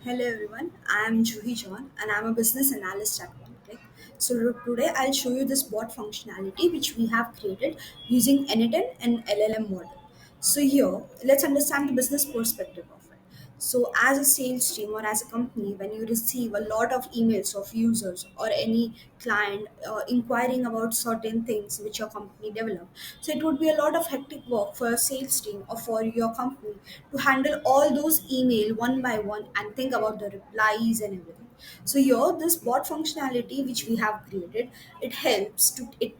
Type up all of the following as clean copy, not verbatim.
Hello everyone, I am Juhi John and I am a business analyst at OneClick. So today I'll show you this bot functionality which we have created using N10 and LLM model. So here, let's understand the business perspective of it. So as a sales team or as a company, when you receive a lot of emails of users or any client inquiring about certain things which your company develop, so it would be a lot of hectic work for a sales team or for your company to handle all those email one by one and think about the replies and everything. So here this bot functionality which we have created, it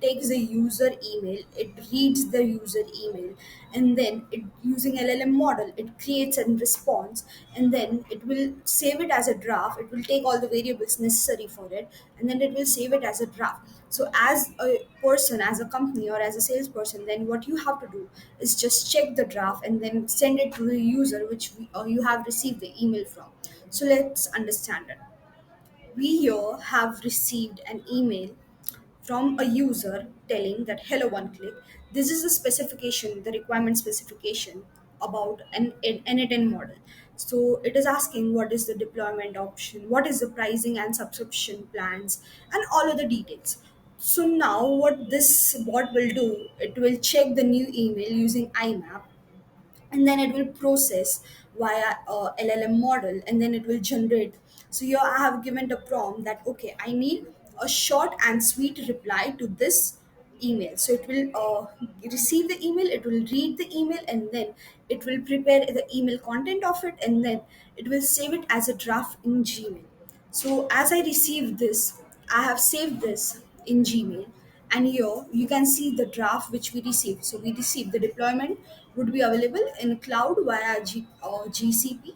takes the user email, it reads the user email, and then it using LLM model it creates a response, and then it will save it as a draft. It will take all the variables necessary for it, and then it will save it as a draft. So as a person, as a company, or as a salesperson, then what you have to do is just check the draft and then send it to the user you have received the email from. So let's understand it. We here have received an email from a user telling that hello one click, this is the specification, the requirement specification about an N10 model. So it is asking what is the deployment option, what is the pricing and subscription plans, and all of the details. So now what this bot will do, it will check the new email using IMAP, and then it will process via LLM model, and then it will generate. So here I have given the prompt that okay, I need a short and sweet reply to this email. So it will receive the email, it will read the email, and then it will prepare the email content of it, and then it will save it as a draft in Gmail. So as I received this, I have saved this in Gmail, and here you can see the draft which we received. So we received the deployment would be available in cloud via GCP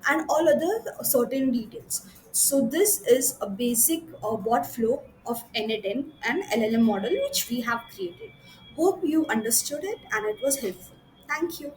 and all other certain details. So this is a basic bot flow of N10 and LLM model which we have created. Hope you understood it and it was helpful. Thank you.